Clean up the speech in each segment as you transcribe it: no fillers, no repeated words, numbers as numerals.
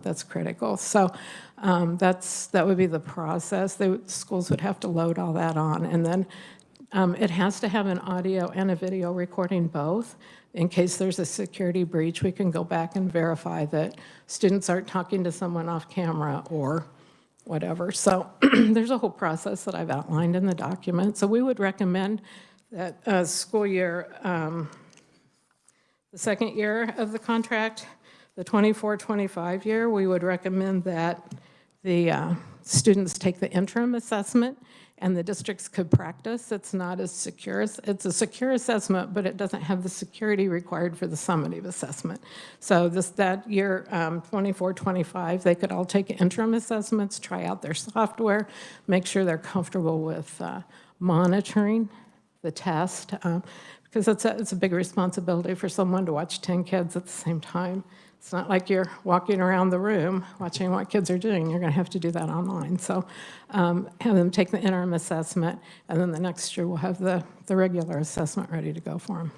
That's critical. So that would be the process. Schools would have to load all that on, and then it has to have an audio and a video recording both. In case there's a security breach, we can go back and verify that students aren't talking to someone off camera or whatever. So there's a whole process that I've outlined in the document. So we would recommend that school year, the second year of the contract, the 24-25 year, we would recommend that the students take the interim assessment and the districts could practice. It's not as secure. It's a secure assessment, but it doesn't have the security required for the summative assessment. So that year, 24-25, they could all take interim assessments, try out their software, make sure they're comfortable with monitoring the test, because it's a big responsibility for someone to watch 10 kids at the same time. It's not like you're walking around the room watching what kids are doing. You're going to have to do that online. So have them take the interim assessment, and then the next year we'll have the regular assessment ready to go for them.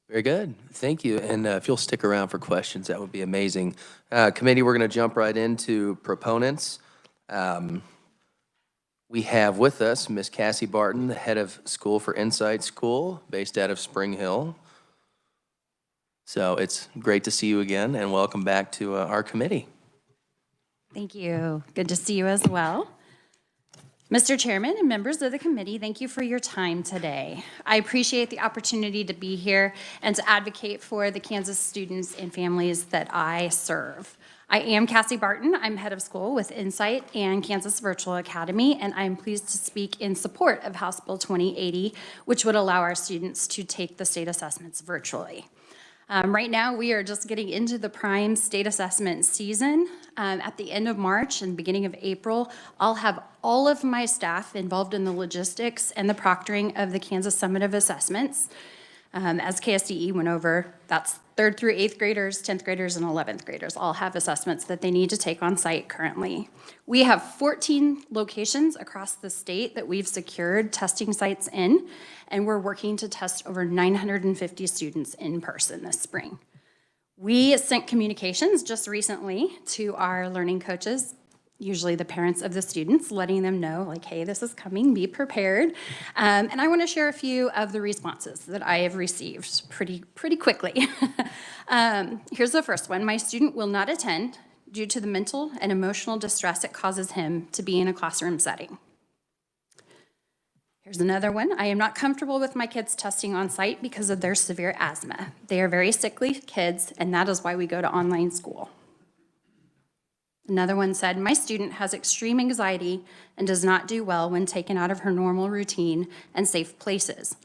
Very good. Thank you. And if you'll stick around for questions, that would be amazing. Committee, we're going to jump right into proponents. We have with us Ms. Cassie Barton, the head of School for Insight School, based out of Spring Hill. So it's great to see you again, and welcome back to our committee. Thank you. Good to see you as well. Mr. Chairman and members of the committee, thank you for your time today. I appreciate the opportunity to be here and to advocate for the Kansas students and families that I serve. I am Cassie Barton. I'm head of school with Insight and Kansas Virtual Academy, and I'm pleased to speak in support of House Bill 2080, which would allow our students to take the state assessments virtually. Right now, we are just getting into the prime state assessment season. At the end of March and beginning of April, I'll have all of my staff involved in the logistics and the proctoring of the Kansas summative assessments. As KSDE went over, that's 3rd through 8th graders, 10th graders, and 11th graders all have assessments that they need to take on site currently. We have 14 locations across the state that we've secured testing sites in, and we're working to test over 950 students in person this spring. We sent communications just recently to our learning coaches, usually the parents of the students, letting them know, like, hey, this is coming, be prepared. And I want to share a few of the responses that I have received pretty quickly. Here's the first one. My student will not attend due to the mental and emotional distress it causes him to be in a classroom setting. Here's another one. I am not comfortable with my kids testing on site because of their severe asthma. They are very sickly kids, and that is why we go to online school. Another one said, my student has extreme anxiety and does not do well when taken out of her normal routine and safe places.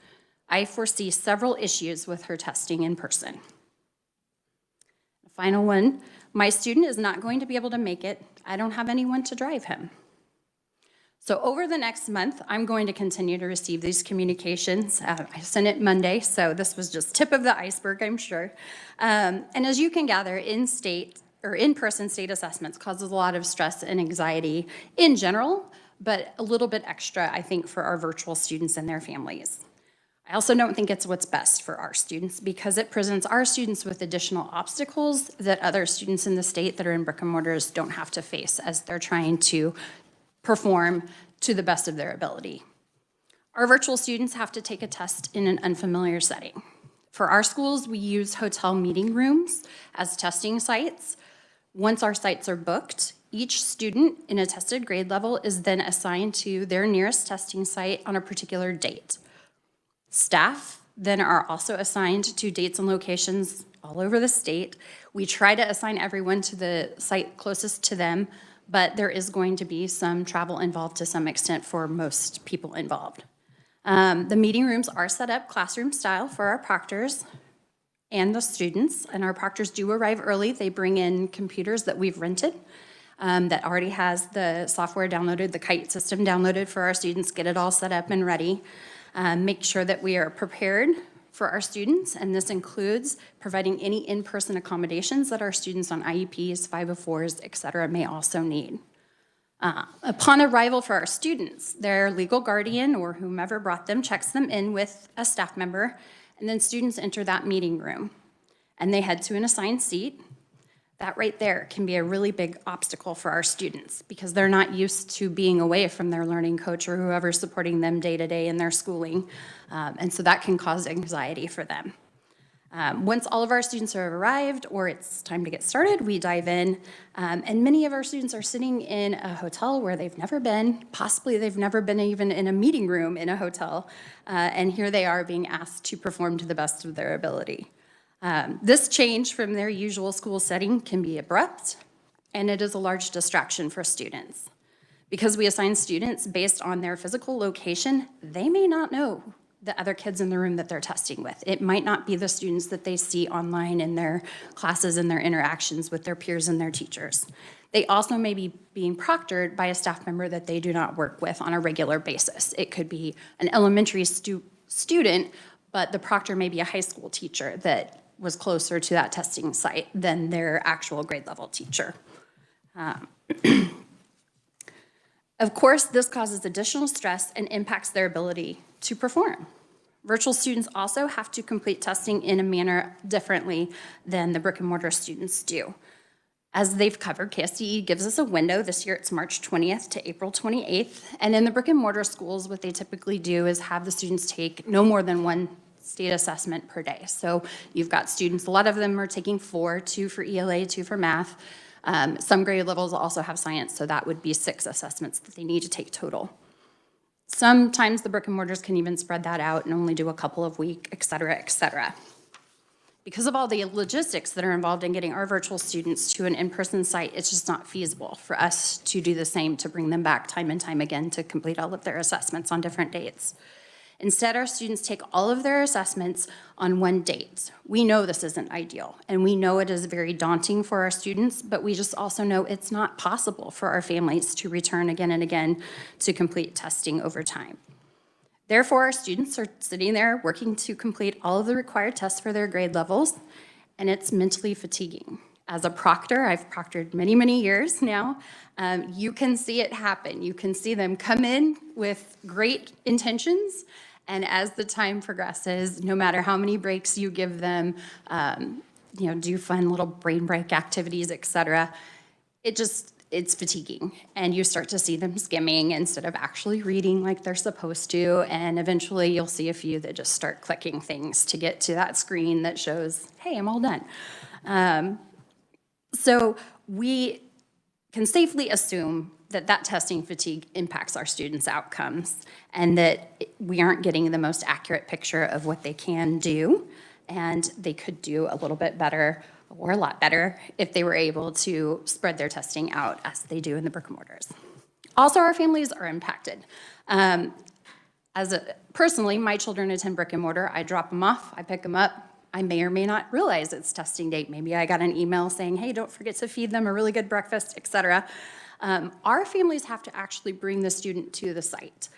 I foresee several issues with her testing in person. The final one, my student is not going to be able to make it. I don't have anyone to drive him. So over the next month, I'm going to continue to receive these communications. I sent it Monday, so this was just tip of the iceberg, I'm sure. And as you can gather, in-person state assessments causes a lot of stress and anxiety in general, but a little bit extra, I think, for our virtual students and their families. I also don't think it's what's best for our students because it presents our students with additional obstacles that other students in the state that are in brick and mortars don't have to face as they're trying to perform to the best of their ability. Our virtual students have to take a test in an unfamiliar setting. For our schools, we use hotel meeting rooms as testing sites. Once our sites are booked, each student in a tested grade level is then assigned to their nearest testing site on a particular date. Staff then are also assigned to dates and locations all over the state. We try to assign everyone to the site closest to them, but there is going to be some travel involved to some extent for most people involved. The meeting rooms are set up classroom style for our proctors and the students, and our proctors do arrive early. They bring in computers that we've rented that already has the software downloaded, the KITE system downloaded for our students, get it all set up and ready. Make sure that we are prepared for our students, and this includes providing any in-person accommodations that our students on IEPs, 504s, et cetera, may also need. Upon arrival for our students, their legal guardian or whomever brought them checks them in with a staff member, and then students enter that meeting room. And they head to an assigned seat. That right there can be a really big obstacle for our students because they're not used to being away from their learning coach or whoever's supporting them day to day in their schooling. And so that can cause anxiety for them. Once all of our students have arrived or it's time to get started, we dive in. And many of our students are sitting in a hotel where they've never been. Possibly they've never been even in a meeting room in a hotel. And here they are being asked to perform to the best of their ability. This change from their usual school setting can be abrupt, and it is a large distraction for students. Because we assign students based on their physical location, they may not know the other kids in the room that they're testing with. It might not be the students that they see online in their classes and their interactions with their peers and their teachers. They also may be being proctored by a staff member that they do not work with on a regular basis. It could be an elementary student, but the proctor may be a high school teacher that was closer to that testing site than their actual grade level teacher. Of course, this causes additional stress and impacts their ability to perform. Virtual students also have to complete testing in a manner differently than the brick and mortar students do. As they've covered, KSDE gives us a window. This year it's March 20th to April 28th. And in the brick and mortar schools, what they typically do is have the students take no more than one state assessment per day. So you've got students, a lot of them are taking 4, 2 for ELA, 2 for math. Some grade levels also have science, so that would be 6 assessments that they need to take total. Sometimes the brick and mortars can even spread that out and only do a couple of weeks, et cetera, et cetera. Because of all the logistics that are involved in getting our virtual students to an in-person site, it's just not feasible for us to do the same, to bring them back time and time again to complete all of their assessments on different dates. Instead, our students take all of their assessments on one date. We know this isn't ideal, and we know it is very daunting for our students, but we just also know it's not possible for our families to return again and again to complete testing over time. Therefore, our students are sitting there working to complete all of the required tests for their grade levels, and it's mentally fatiguing. As a proctor, I've proctored many, many years now, you can see it happen. You can see them come in with great intentions, and as the time progresses, no matter how many breaks you give them, do fun little brain break activities, et cetera, it's fatiguing. And you start to see them skimming instead of actually reading like they're supposed to, and eventually you'll see a few that just start clicking things to get to that screen that shows, hey, I'm all done. So we can safely assume that testing fatigue impacts our students' outcomes and that we aren't getting the most accurate picture of what they can do, and they could do a little bit better or a lot better if they were able to spread their testing out as they do in the brick and mortars. Also, our families are impacted. Personally, my children attend brick and mortar. I drop them off, I pick them up. I may or may not realize it's testing date. Maybe I got an email saying, hey, don't forget to feed them a really good breakfast, et cetera. Our families have to actually bring the student to the site.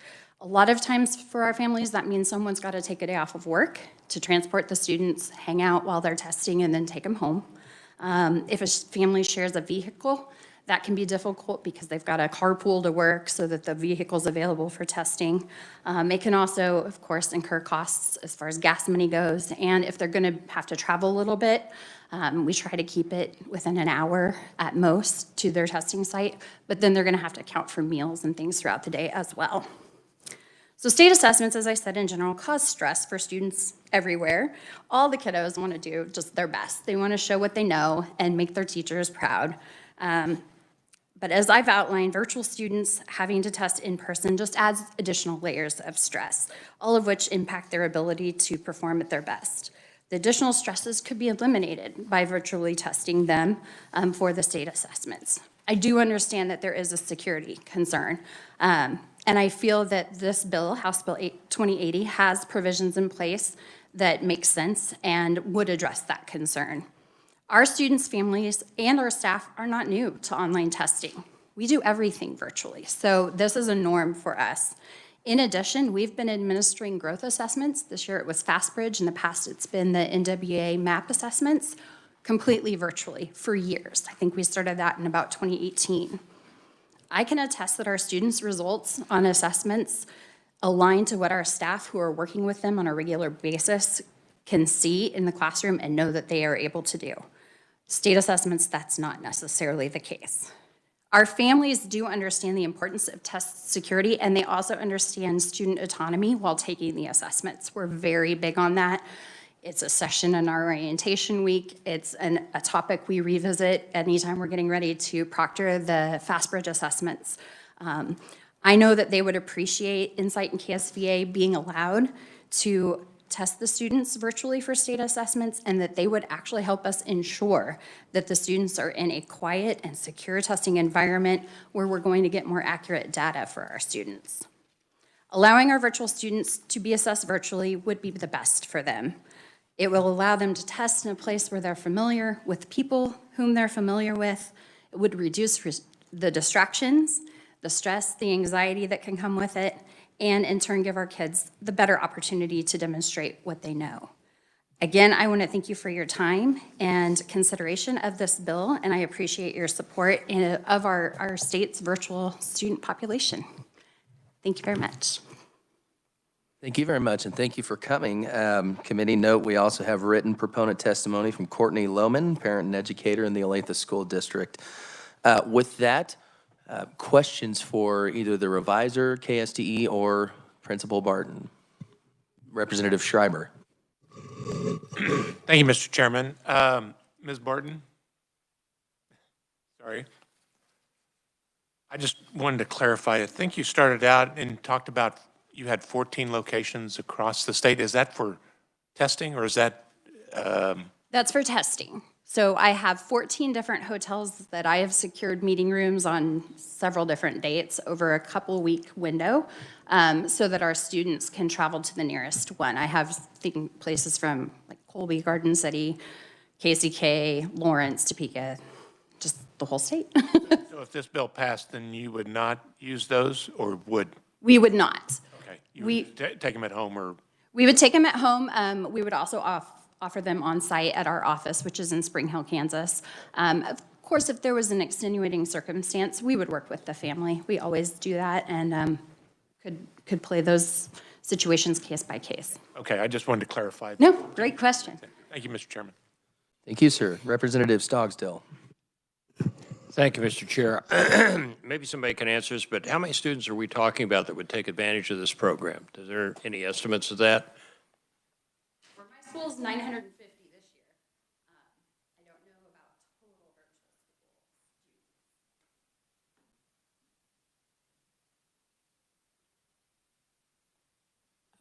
A lot of times for our families, that means someone's got to take a day off of work to transport the students, hang out while they're testing, and then take them home. If a family shares a vehicle, that can be difficult because they've got a carpool to work so that the vehicle's available for testing. It can also, of course, incur costs as far as gas money goes. And if they're going to have to travel a little bit, we try to keep it within an hour at most to their testing site. But then they're going to have to account for meals and things throughout the day as well. So state assessments, as I said, in general, cause stress for students everywhere. All the kiddos want to do just their best. They want to show what they know and make their teachers proud. But as I've outlined, virtual students having to test in person just adds additional layers of stress, all of which impact their ability to perform at their best. The additional stresses could be eliminated by virtually testing them for the state assessments. I do understand that there is a security concern, and I feel that this bill, House Bill 2080, has provisions in place that make sense and would address that concern. Our students, families, and our staff are not new to online testing. We do everything virtually, so this is a norm for us. In addition, we've been administering growth assessments. This year it was FastBridge. In the past, it's been the NWA MAP assessments, completely virtually for years. I think we started that in about 2018. I can attest that our students' results on assessments align to what our staff who are working with them on a regular basis can see in the classroom and know that they are able to do. State assessments, that's not necessarily the case. Our families do understand the importance of test security, and they also understand student autonomy while taking the assessments. We're very big on that. It's a session in our orientation week. It's a topic we revisit anytime we're getting ready to proctor the FastBridge assessments. I know that they would appreciate Insight and KSVA being allowed to test the students virtually for state assessments, and that they would actually help us ensure that the students are in a quiet and secure testing environment where we're going to get more accurate data for our students. Allowing our virtual students to be assessed virtually would be the best for them. It will allow them to test in a place where they're familiar with people whom they're familiar with. It would reduce the distractions, the stress, the anxiety that can come with it, and in turn give our kids the better opportunity to demonstrate what they know. Again, I want to thank you for your time and consideration of this bill, and I appreciate your support of our state's virtual student population. Thank you very much. Thank you very much, and thank you for coming. Committee note, we also have written proponent testimony from Courtney Lohman, parent and educator in the Olathe School District. With that, questions for either the reviser, KSDE, or Principal Barton? Representative Schreiber. Thank you, Mr. Chairman. Ms. Barton? Sorry. I just wanted to clarify. I think you started out and talked about you had 14 locations across the state. Is that for testing, or is that? That's for testing. So I have 14 different hotels that I have secured meeting rooms on several different dates over a couple-week window, so that our students can travel to the nearest one. I have places from like Colby, Garden City, KCK, Lawrence, Topeka, just the whole state. So if this bill passed, then you would not use those, or would? We would not. Okay. You would take them at home, or? We would take them at home. We would also offer them on site at our office, which is in Spring Hill, Kansas. Of course, if there was an extenuating circumstance, we would work with the family. We always do that, and could play those situations case by case. Okay, I just wanted to clarify. No, great question. Thank you, Mr. Chairman. Thank you, sir. Representative Stogsdill. Thank you, Mr. Chair. Maybe somebody can answer this, but how many students are we talking about that would take advantage of this program? Is there any estimates of that? For my school is 950 this year. I don't know about total virtual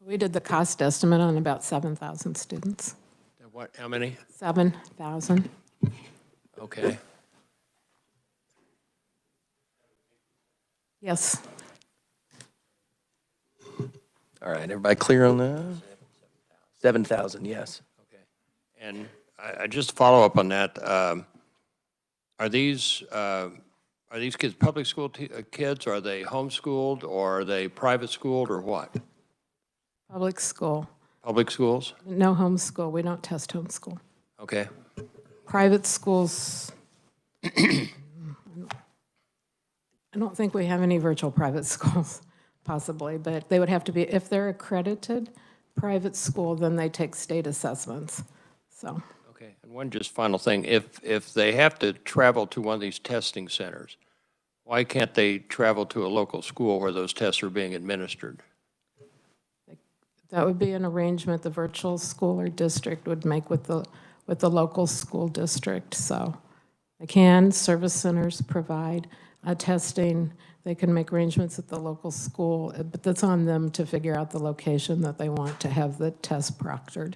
school. We did the cost estimate on about 7,000 students. What, how many? 7,000. Okay. Yes. All right, everybody clear on that? 7,000, yes. Okay. And I just follow up on that. Are these kids public school kids? Are they homeschooled, or are they private schooled, or what? Public school. Public schools? No homeschool. We don't test homeschool. Okay. Private schools, I don't think we have any virtual private schools, possibly, but they would have to be, if they're accredited private school, then they take state assessments, so. Okay. And one just final thing. If they have to travel to one of these testing centers, why can't they travel to a local school where those tests are being administered? That would be an arrangement the virtual school or district would make with the local school district. So they can, service centers provide testing. They can make arrangements at the local school, but that's on them to figure out the location that they want to have the test proctored.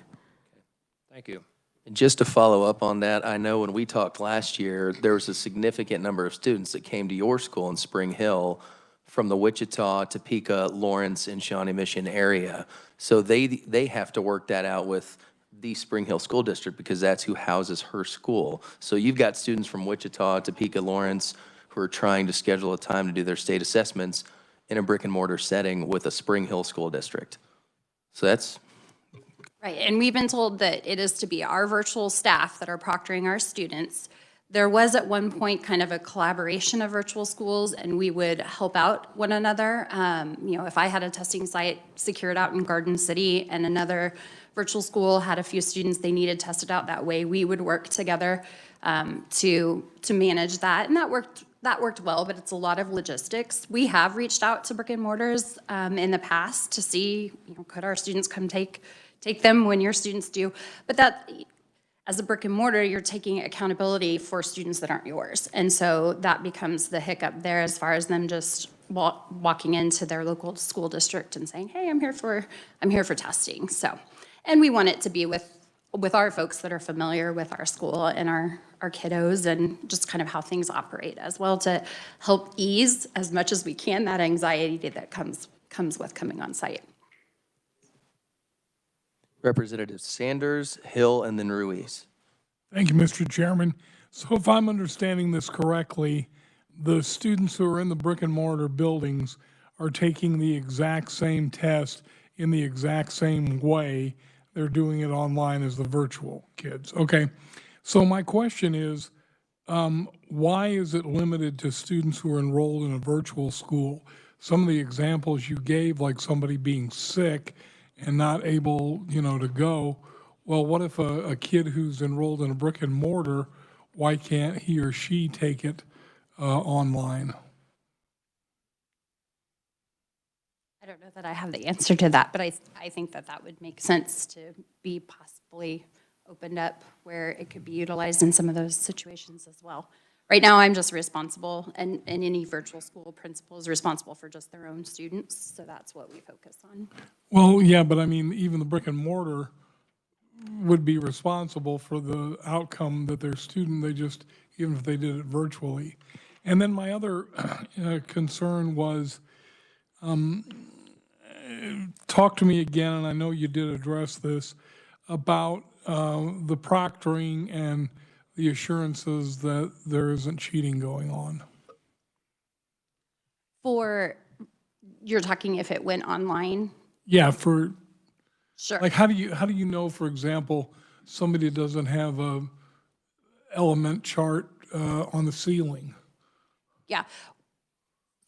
Thank you. And just to follow up on that, I know when we talked last year, there was a significant number of students that came to your school in Spring Hill from the Wichita, Topeka, Lawrence, and Shawnee Mission area. So they have to work that out with the Spring Hill School District because that's who houses her school. So you've got students from Wichita, Topeka, Lawrence, who are trying to schedule a time to do their state assessments in a brick and mortar setting with a Spring Hill School District. So that's... Right, and we've been told that it is to be our virtual staff that are proctoring our students There was at one point kind of a collaboration of virtual schools, and we would help out one another. If I had a testing site secured out in Garden City and another virtual school had a few students they needed tested out that way, we would work together to manage that, and that worked well, but it's a lot of logistics. We have reached out to brick and mortars in the past to see, could our students come take them when your students do, but that, as a brick and mortar, you're taking accountability for students that aren't yours. And so that becomes the hiccup there as far as them just walking into their local school district and saying, hey, I'm here for testing. So, and we want it to be with our folks that are familiar with our school and our kiddos and just kind of how things operate as well, to help ease as much as we can that anxiety that comes with coming on site. Representative Sanders, Hill, and then Ruiz. Thank you, Mr. Chairman. So if I'm understanding this correctly, the students who are in the brick and mortar buildings are taking the exact same test in the exact same way. They're doing it online as the virtual kids. Okay. So my question is, why is it limited to students who are enrolled in a virtual school? Some of the examples you gave, like somebody being sick and not able, to go. Well, what if a kid who's enrolled in a brick and mortar, why can't he or she take it online? I don't know that I have the answer to that, but I think that would make sense to be possibly opened up where it could be utilized in some of those situations as well. Right now, I'm just responsible, and any virtual school principal is responsible for just their own students, so that's what we focus on. Well, yeah, but I mean, even the brick and mortar would be responsible for the outcome that their student, even if they did it virtually. And then my other concern was, talk to me again, and I know you did address this, about the proctoring and the assurances that there isn't cheating going on. You're talking if it went online? Yeah, Sure. like, how do you know, for example, somebody doesn't have a element chart on the ceiling? Yeah.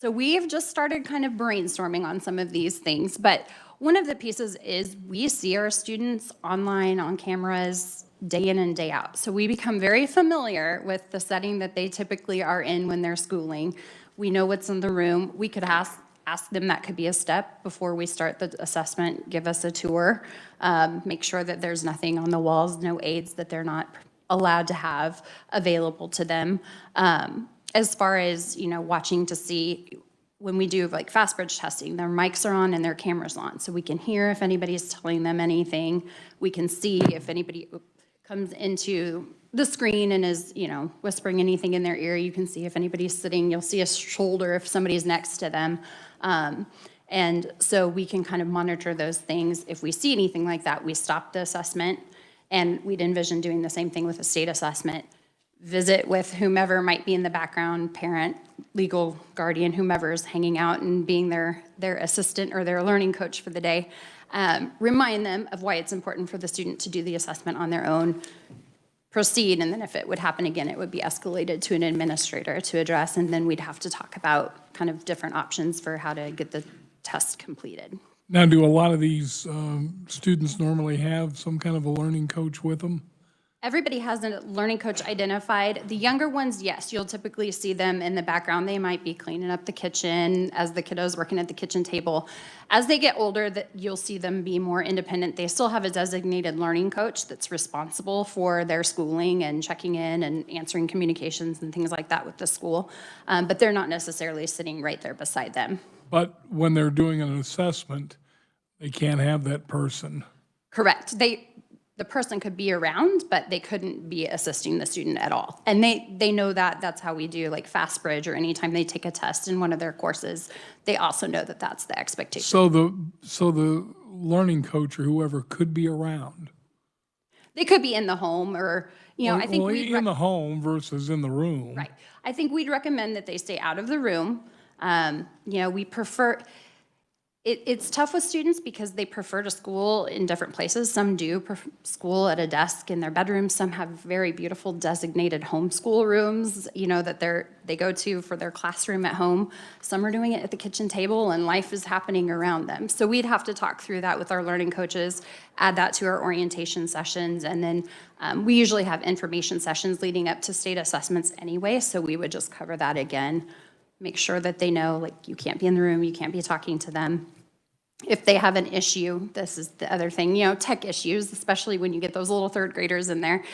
So we've just started kind of brainstorming on some of these things, but one of the pieces is we see our students online on cameras day in and day out. So we become very familiar with the setting that they typically are in when they're schooling. We know what's in the room. We could ask them, that could be a step before we start the assessment, give us a tour, make sure that there's nothing on the walls, no aids that they're not allowed to have available to them. As far as, watching to see, when we do like fast bridge testing, their mics are on and their cameras on, so we can hear if anybody's telling them anything. We can see if anybody comes into the screen and is, whispering anything in their ear. You can see if anybody's sitting. You'll see a shoulder if somebody's next to them. And so we can kind of monitor those things. If we see anything like that, we stop the assessment, and we'd envision doing the same thing with a state assessment. Visit with whomever might be in the background, parent, legal guardian, whomever's hanging out and being their assistant or their learning coach for the day. Remind them of why it's important for the student to do the assessment on their own, proceed, and then if it would happen again, it would be escalated to an administrator to address, and then we'd have to talk about kind of different options for how to get the test completed. Now, do a lot of these students normally have some kind of a learning coach with them? Everybody has a learning coach identified. The younger ones, yes, you'll typically see them in the background. They might be cleaning up the kitchen as the kiddos working at the kitchen table. As they get older, you'll see them be more independent. They still have a designated learning coach that's responsible for their schooling and checking in and answering communications and things like that with the school, but they're not necessarily sitting right there beside them. But when they're doing an assessment, they can't have that person. Correct. The person could be around, but they couldn't be assisting the student at all. And they know that. That's how we do like fast bridge, or anytime they take a test in one of their courses, they also know that that's the expectation. So the learning coach or whoever could be around. They could be in the home, or, I think in the home versus in the room. Right. I think we'd recommend that they stay out of the room. We prefer, It's tough with students because they prefer to school in different places. Some do school at a desk in their bedroom. Some have very beautiful designated homeschool rooms, you know, that they go to for their classroom at home. Some are doing it at the kitchen table, and life is happening around them. So we'd have to talk through that with our learning coaches, add that to our orientation sessions, and then we usually have information sessions leading up to state assessments anyway, so we would just cover that again. Make sure that they know, like, you can't be in the room, you can't be talking to them. If they have an issue, this is the other thing, you know, tech issues, especially when you get those little third graders in there,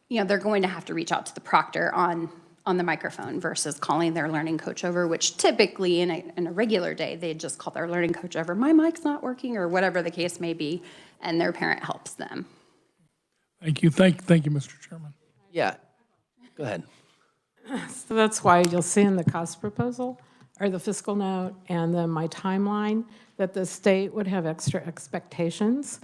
you know, they're going to have to reach out to the proctor on the microphone versus calling their learning coach over, which typically in a regular day, they'd just call their learning coach over, my mic's not working, or whatever the case may be, and their parent helps them. Thank you. Thank you, Mr. Chairman. Yeah, go ahead. So that's why you'll see in the cost proposal, or the fiscal note, and then my timeline, that the state would have extra expectations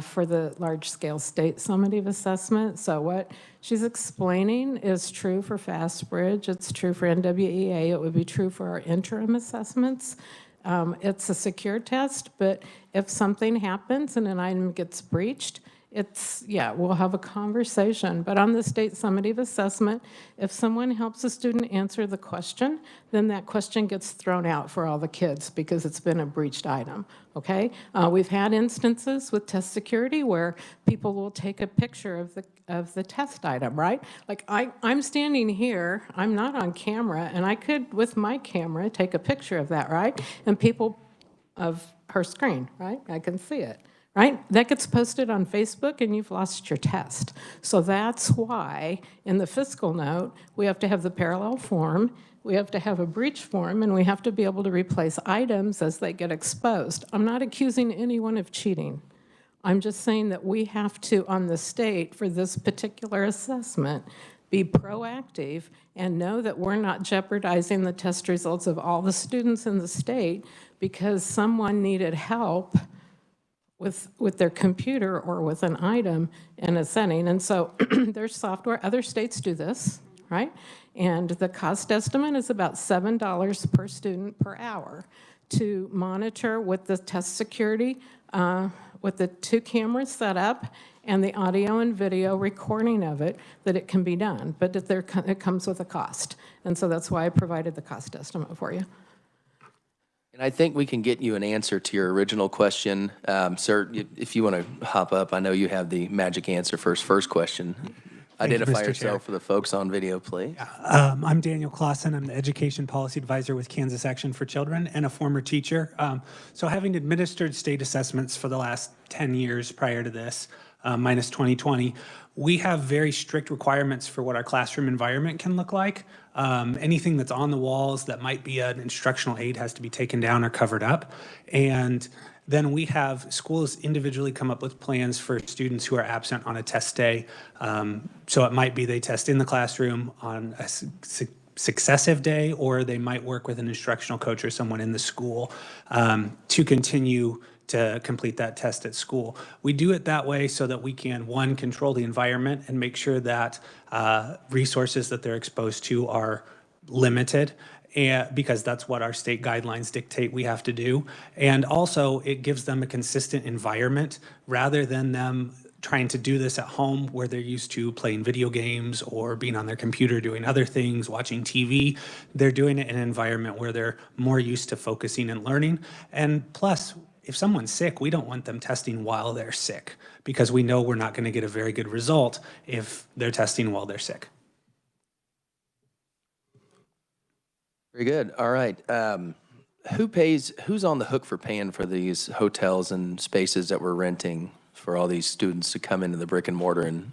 for the large-scale state summative assessment. So what she's explaining is true for FastBridge, it's true for NWEA, it would be true for our interim assessments. It's a secure test, but if something happens and an item gets breached, we'll have a conversation. But on the state summative assessment, if someone helps a student answer the question, then that question gets thrown out for all the kids because it's been a breached item, okay? We've had instances with test security where people will take a picture of the test item, right? Like I'm standing here, I'm not on camera, and I could, with my camera, take a picture of that, right? And people of her screen, right? I can see it. Right? That gets posted on Facebook and you've lost your test. So that's why in the fiscal note, we have to have the parallel form, we have to have a breach form, and we have to be able to replace items as they get exposed. I'm not accusing anyone of cheating. I'm just saying that we have to, on the state, for this particular assessment, be proactive and know that we're not jeopardizing the test results of all the students in the state because someone needed help with their computer or with an item in a setting. And so there's software, other states do this, right? And the cost estimate is about $7 per student per hour to monitor with the test security, with the 2 cameras set up and the audio and video recording of it, that it can be done. But it comes with a cost. And so that's why I provided the cost estimate for you. And I think we can get you an answer to your original question. Sir, if you want to hop up, I know you have the magic answer for his first question. Identify yourself for the folks on video, please. I'm Daniel Clausen. I'm the Education Policy Advisor with Kansas Action for Children and a former teacher. So having administered state assessments for the last 10 years prior to this, minus 2020, we have very strict requirements for what our classroom environment can look like. Anything that's on the walls that might be an instructional aid has to be taken down or covered up. And then we have schools individually come up with plans for students who are absent on a test day. So it might be they test in the classroom on a successive day, or they might work with an instructional coach or someone in the school to continue to complete that test at school. We do it that way so that we can, one, control the environment and make sure that resources that they're exposed to are limited, and because that's what our state guidelines dictate we have to do. And also, it gives them a consistent environment rather than them trying to do this at home where they're used to playing video games or being on their computer doing other things, watching TV. They're doing it in an environment where they're more used to focusing and learning. And plus, if someone's sick, we don't want them testing while they're sick because we know we're not going to get a very good result if they're testing while they're sick. Very good. All right. Who's on the hook for paying for these hotels and spaces that we're renting for all these students to come into the brick and mortar and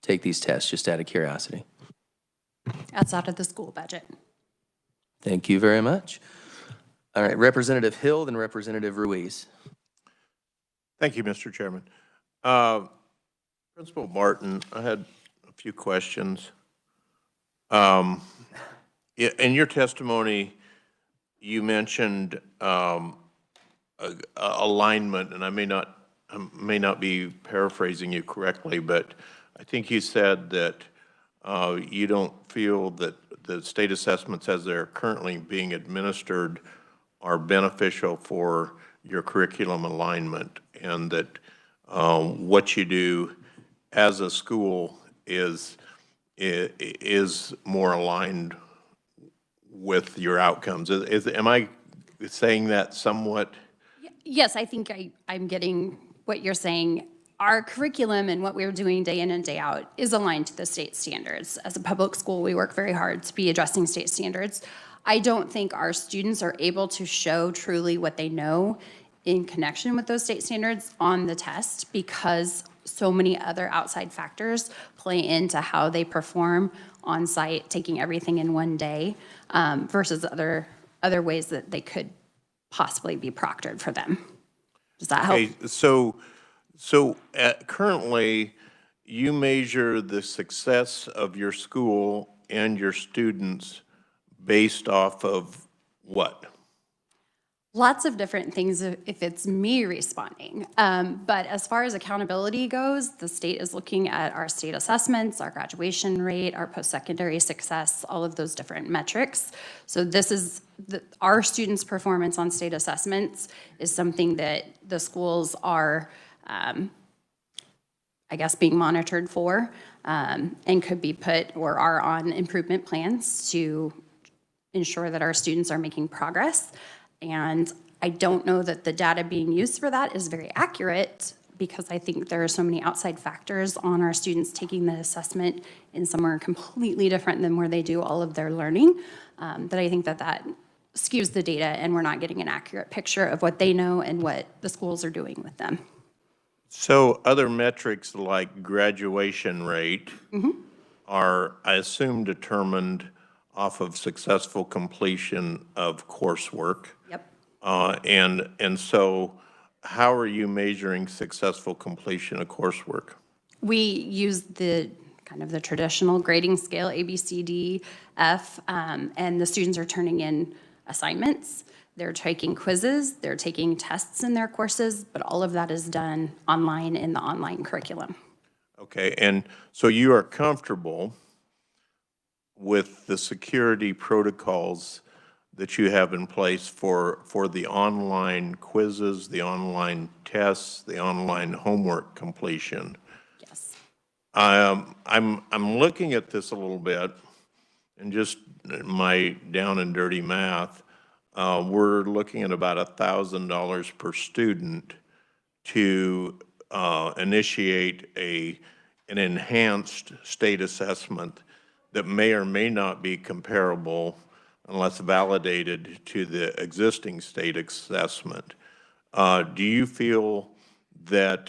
take these tests, just out of curiosity? That's out of the school budget. Thank you very much. All right, Representative Hill and Representative Ruiz. Thank you, Mr. Chairman. Principal Martin, I had a few questions. In your testimony, you mentioned alignment, and I may not be paraphrasing you correctly, but I think you said that you don't feel that the state assessments as they're currently being administered are beneficial for your curriculum alignment, and that what you do as a school is more aligned with your outcomes. Am I saying that somewhat? Yes, I think I'm getting what you're saying. Our curriculum and what we're doing day in and day out is aligned to the state standards. As a public school, we work very hard to be addressing state standards. I don't think our students are able to show truly what they know in connection with those state standards on the test because so many other outside factors play into how they perform on site, taking everything in one day, versus other ways that they could possibly be proctored for them. Does that help? Okay, so currently, you measure the success of your school and your students based off of what? Lots of different things if it's me responding. But as far as accountability goes, the state is looking at our state assessments, our graduation rate, our post-secondary success, all of those different metrics. So this is, our students' performance on state assessments is something that the schools are, I guess, being monitored for and could be put or are on improvement plans to ensure that our students are making progress. And I don't know that the data being used for that is very accurate because I think there are so many outside factors on our students taking the assessment in somewhere completely different than where they do all of their learning, that I think that skews the data and we're not getting an accurate picture of what they know and what the schools are doing with them. So other metrics like graduation rate are, I assume, determined off of successful completion of coursework. Yep. And so how are you measuring successful completion of coursework? We use the kind of the traditional grading scale, A, B, C, D, F, and the students are turning in assignments. They're taking quizzes, they're taking tests in their courses, but all of that is done online in the online curriculum. Okay, and so you are comfortable with the security protocols that you have in place for the online quizzes, the online tests, the online homework completion? Yes. I'm looking at this a little bit, and just my down and dirty math, we're looking at about $1,000 per student to initiate an enhanced state assessment that may or may not be comparable unless validated to the existing state assessment. Do you feel that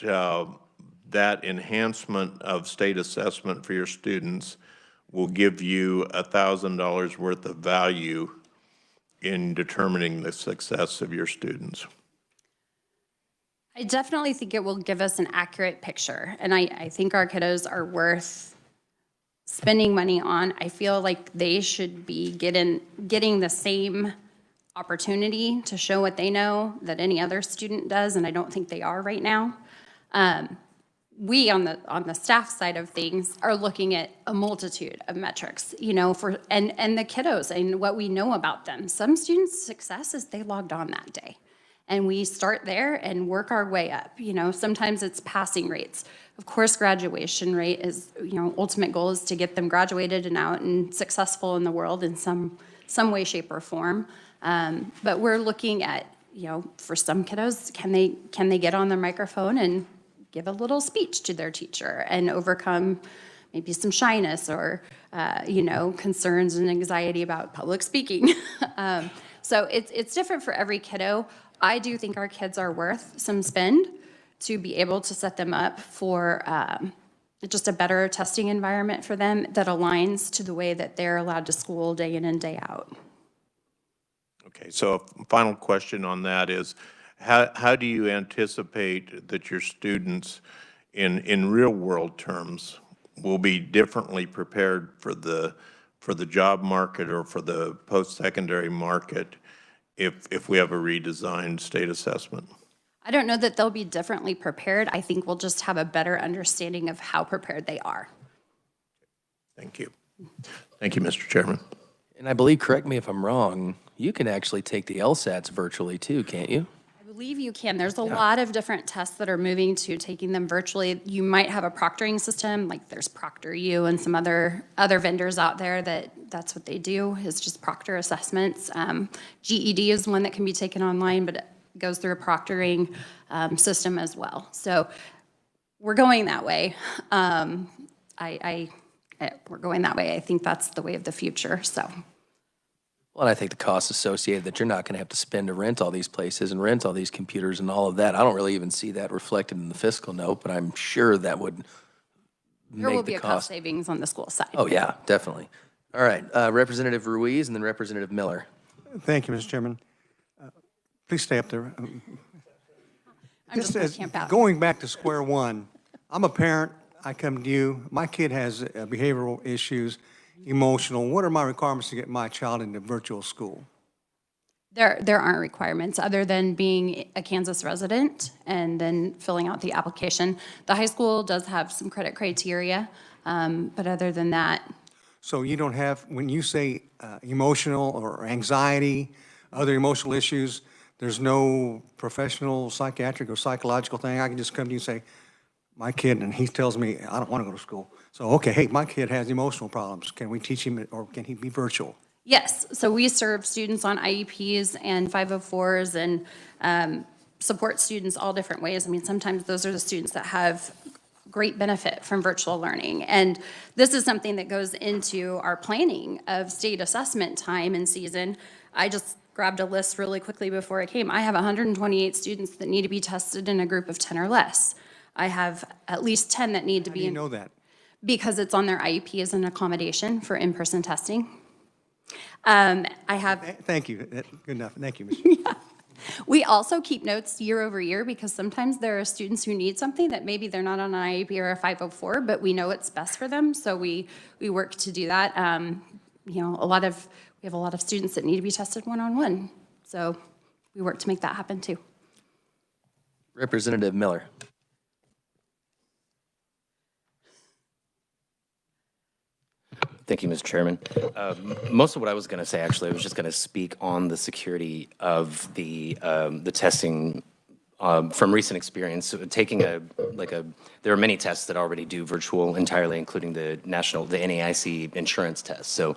that enhancement of state assessment for your students will give you $1,000 worth of value in determining the success of your students? I definitely think it will give us an accurate picture, and I think our kiddos are worth spending money on. I feel like they should be getting the same opportunity to show what they know that any other student does, and I don't think they are right now. We on the staff side of things are looking at a multitude of metrics, you know, and the kiddos and what we know about them. Some students' success is they logged on that day. And we start there and work our way up. You know, sometimes it's passing rates. Of course, graduation rate is, you know, ultimate goal is to get them graduated and out and successful in the world in some way, shape, or form. But we're looking at, you know, for some kiddos, can they get on the microphone and give a little speech to their teacher and overcome maybe some shyness or, you know, concerns and anxiety about public speaking. So it's different for every kiddo. I do think our kids are worth some spend to be able to set them up for just a better testing environment for them that aligns to the way that they're allowed to school day in and day out. Okay, so a final question on that is, how do you anticipate that your students in real world terms will be differently prepared for the job market or for the post-secondary market if we have a redesigned state assessment? I don't know that they'll be differently prepared. I think we'll just have a better understanding of how prepared they are. Thank you. Thank you, Mr. Chairman. And I believe, correct me if I'm wrong, you can actually take the LSATs virtually too, can't you? I believe you can. There's a lot of different tests that are moving to taking them virtually. You might have a proctoring system, like there's ProctorU and some other vendors out there that's what they do, is just proctor assessments. GED is one that can be taken online, but it goes through a proctoring system as well. So we're going that way. We're going that way. I think that's the way of the future, so. Well, and I think the costs associated that you're not going to have to spend to rent all these places and rent all these computers and all of that. I don't really even see that reflected in the fiscal note, but I'm sure that would There will make be the a cost cost. savings on the school side. Oh, yeah, definitely. All right, Representative Ruiz and then Representative Miller. Thank you, Mr. Chairman. Please stay up there. I'm just going to camp out. Going back to square one, I'm a parent. I come to you. My kid has behavioral issues, emotional. What are my requirements to get my child into virtual school? There aren't requirements other than being a Kansas resident and then filling out the application. The high school does have some credit criteria, but other than that. So you don't have, when you say emotional or anxiety, other emotional issues, there's no professional psychiatric or psychological thing? I can just come to you and say, my kid, and he tells me, I don't want to go to school. So, okay, hey, my kid has emotional problems. Can we teach him, or can he be virtual? Yes, so we serve students on IEPs and 504s and support students all different ways. I mean, sometimes those are the students that have great benefit from virtual learning. And this is something that goes into our planning of state assessment time and season. I just grabbed a list really quickly before I came. I have 128 students that need to be tested in a group of 10 or less. I have at least 10 that need to be. How do you know that? Because it's on their IEP as an accommodation for in-person testing. I have. Thank you. Good enough. Thank you, Ms. We also keep notes year over year because sometimes there are students who need something that maybe they're not on an IEP or a 504, but we know it's best for them, so we work to do that. You know, we have a lot of students that need to be tested one-on-one, so we work to make that happen too. Representative Miller. Thank you, Mr. Chairman. Most of what I was going to say, actually, I was just going to speak on the security of the testing from recent experience. So taking there are many tests that already do virtual entirely, including the NAIC insurance test. So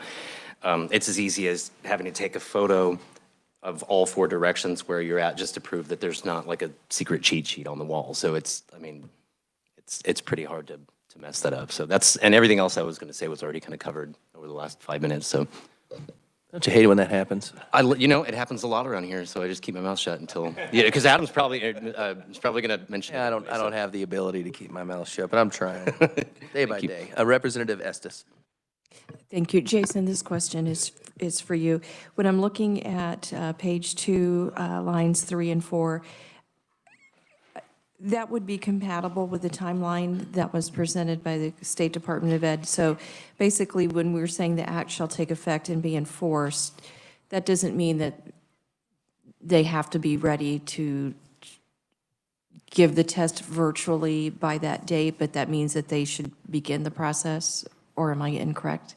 it's as easy as having to take a photo of all four directions where you're at just to prove that there's not like a secret cheat sheet on the wall. So it's pretty hard to mess that up. So and everything else I was going to say was already kind of covered over the last 5 minutes. So Don't you hate it when that happens? it happens a lot around here, so I just keep my mouth shut until, because Adam's probably going to mention Yeah, it I anyway, don't have the ability to keep my mouth shut, but I'm trying day by you. day. Representative Estes. Thank you. Jason, this question is for you. When I'm looking at page 2, lines 3 and 4, that would be compatible with the timeline that was presented by the State Department of Ed. So basically, when we're saying the act shall take effect and be enforced, that doesn't mean that they have to be ready to give the test virtually by that date, but that means that they should begin the process, or am I incorrect?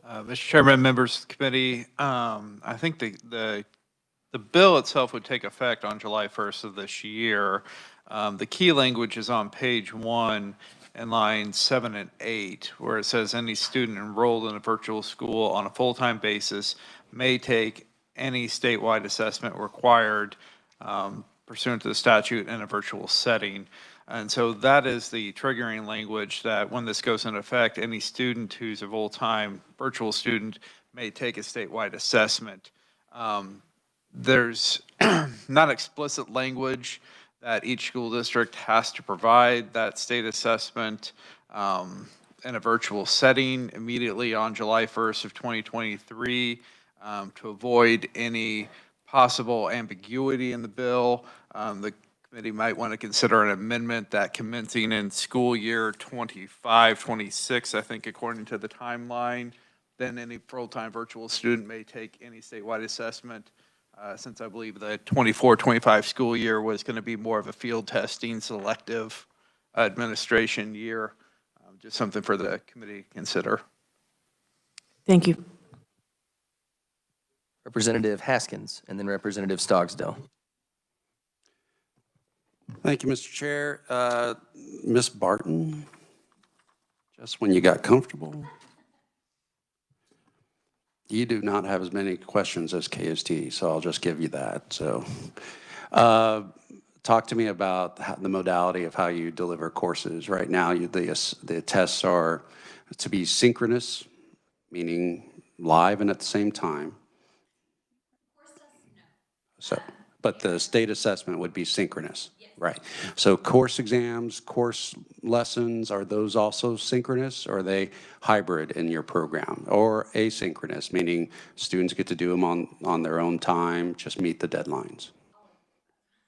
Mr. Chairman, members of the committee, I think the bill itself would take effect on July 1st of this year. The key language is on page 1 in lines 7 and 8, where it says any student enrolled in a virtual school on a full-time basis may take any statewide assessment required pursuant to the statute in a virtual setting. And so that is the triggering language that when this goes into effect, any student who's a full-time virtual student may take a statewide assessment. There's not explicit language that each school district has to provide that state assessment in a virtual setting immediately on July 1st of 2023 to avoid any possible ambiguity in the bill. The committee might want to consider an amendment that commencing in school year 25-26, I think according to the timeline, then any full-time virtual student may take any statewide assessment. Since I believe the 24-25 school year was going to be more of a field testing selective administration year. Just something for the committee to consider. Thank you. Representative Haskins, and then Representative Stogsdill. Thank you, Mr. Chair. Ms. Barton, just when you got comfortable. You do not have as many questions as KST, so I'll just give you that. So talk to me about the modality of how you deliver courses. Right now, the tests are to be synchronous, meaning live and at the same time. So, but the state assessment would be synchronous, right? So course exams, course lessons, are those also synchronous, or are they hybrid in your program? Or asynchronous, meaning students get to do them on their own time, just meet the deadlines?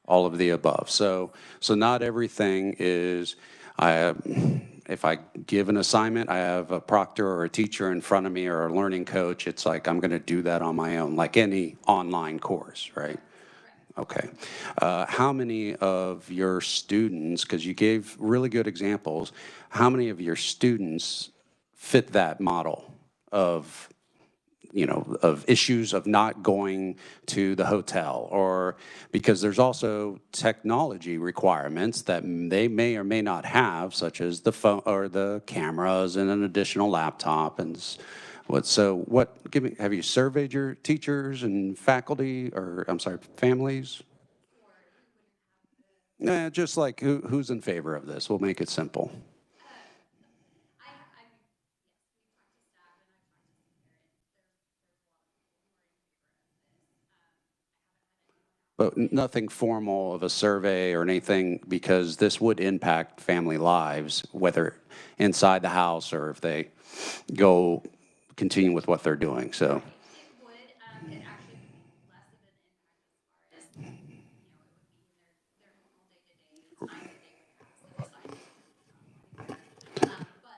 All of the above. So not everything is, if I give an assignment, I have a proctor or a teacher in front of me or a learning coach. It's like I'm going to do that on my own, like any online course, right? Okay. How many of your students, because you gave really good examples, how many of your students fit that model of, of issues of not going to the hotel? Or because there's also technology requirements that they may or may not have, such as the phone or the cameras and an additional laptop and have you surveyed your teachers and faculty, or I'm sorry, families? Just like who's in favor of this? We'll make it simple. But nothing formal of a survey or anything, because this would impact family lives, whether inside the house or if they continue with what they're doing. So. It would, it actually would be less of an impact as far as, it would be in their normal day-to-day time that they would have set aside.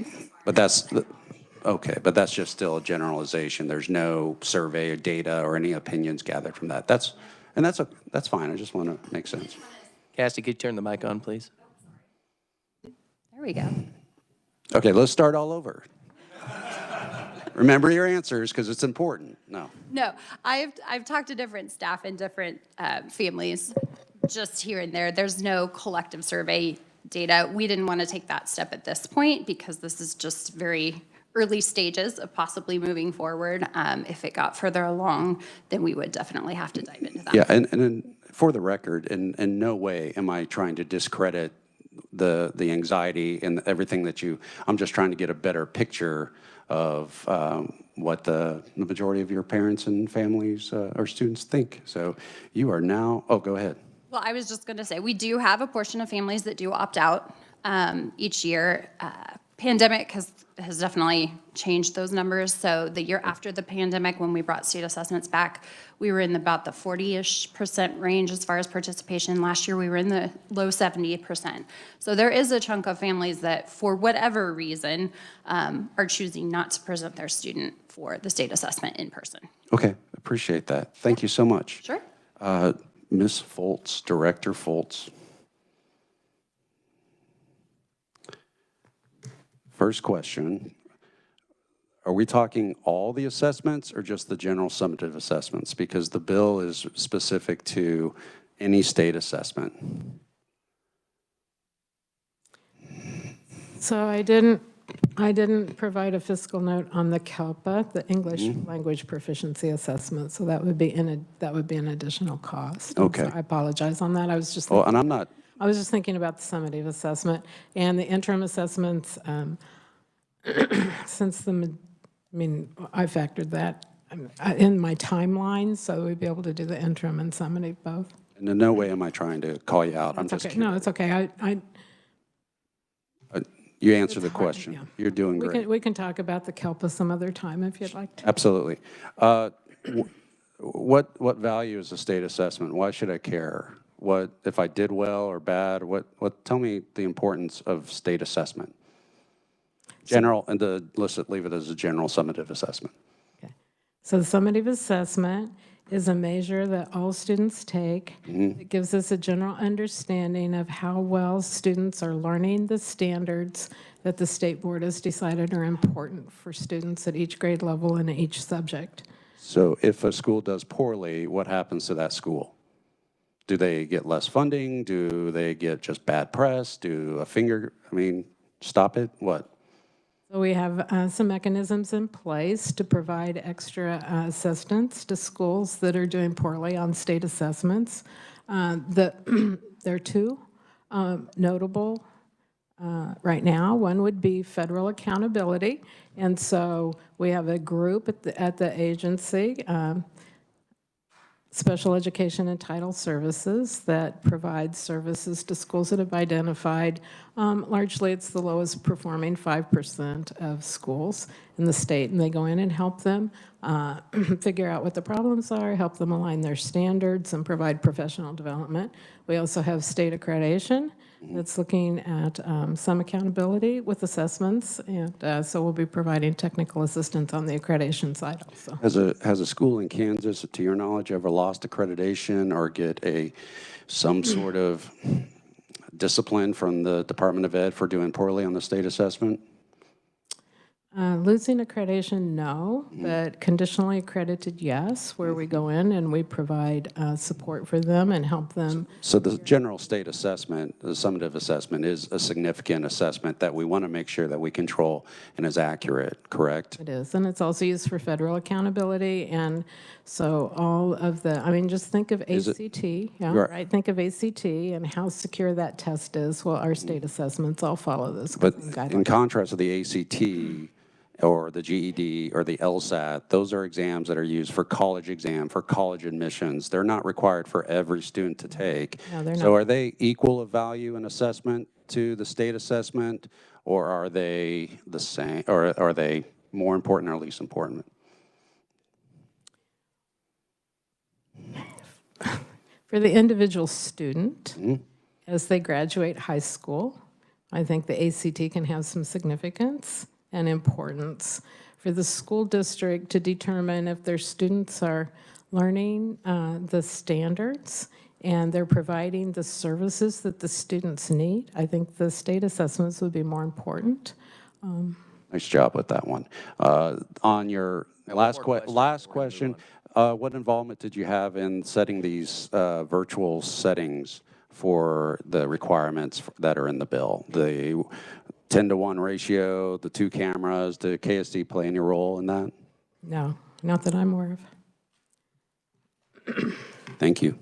But the logistics as far But that's, okay, but that's just still a generalization. There's no survey or data or any opinions gathered from that. That's fine. I just want to make sense. Cassie, could you turn the mic on, please? There we go. Okay, let's start all over. Remember your answers, because it's important. No. No, I've talked to different staff and different families just here and there. There's no collective survey data. We didn't want to take that step at this point because this is just very early stages of possibly moving forward. If it got further along, then we would definitely have to dive into that. Yeah, and for the record, in no way am I trying to discredit the anxiety and everything I'm just trying to get a better picture of what the majority of your parents and families or students think. So you are now, go ahead. Well, I was just going to say, we do have a portion of families that do opt out each year. Pandemic has definitely changed those numbers. So the year after the pandemic, when we brought state assessments back, we were in about the 40-ish% range as far as participation. Last year, we were in the low 70%. So there is a chunk of families that, for whatever reason, are choosing not to present their student for the state assessment in person. Okay, appreciate that. Thank you so much. Sure. Ms. Foltz, Director Foltz. First question, are we talking all the assessments or just the general summative assessments? Because the bill is specific to any state assessment. So I didn't provide a fiscal note on the CALPA, the English Language Proficiency Assessment. So that would be an additional cost. Okay. So I apologize on that. I was just Well, and I'm not. I was just thinking about the summative assessment and the interim assessments. Since I factored that in my timeline, so we'd be able to do the interim and summative both. And in no way am I trying to call you out. I'm just okay. No, it's okay. you answer the question. Yeah. You're doing great. We can talk about the CALPA some other time if you'd like to. Absolutely. What value is a state assessment? Why should I care? What if I did well or bad? Tell me the importance of state assessment. General, and leave it as a general summative assessment. Okay. So the summative assessment is a measure that all students take. It gives us a general understanding of how well students are learning the standards that the state board has decided are important for students at each grade level and each subject. So if a school does poorly, what happens to that school? Do they get less funding? Do they get just bad press? Stop it? What? So we have some mechanisms in place to provide extra assistance to schools that are doing poorly on state assessments. There are two notable right now. One would be federal accountability. And so we have a group at the agency, Special Education and Title Services, that provides services to schools that have identified, largely it's the lowest performing 5% of schools in the state, and they go in and help them figure out what the problems are, help them align their standards, and provide professional development. We also have state accreditation that's looking at some accountability with assessments, and so we'll be providing technical assistance on the accreditation side also. Has a school in Kansas, to your knowledge, ever lost accreditation or get some sort of discipline from the Department of Ed for doing poorly on the state assessment? Losing accreditation, no, but conditionally accredited, yes, where we go in and we provide support for them and help them. So the general state assessment, the summative assessment, is a significant assessment that we want to make sure that we control and is accurate, correct? It is, and it's also used for federal accountability, and so all of the, just think of ACT, right? Think of ACT and how secure that test is. Well, our state assessments all follow those guidelines. But in contrast to the ACT, or the GED or the LSAT, those are exams that are used for college exam, for college admissions. They're not required for every student to take. No, they're so not. Are they equal of value in assessment to the state assessment, or are they the same, or are they more important or least important? For the individual student, as they graduate high school, I think the ACT can have some significance and importance. For the school district to determine if their students are learning the standards and they're providing the services that the students need, I think the state assessments would be more important. Nice job with that one. On your last question, what involvement did you have in setting these virtual settings for the requirements that are in the bill? The 10-to-1 ratio, the 2 cameras, did KSD play any role in that? No, not that I'm aware of. Thank you.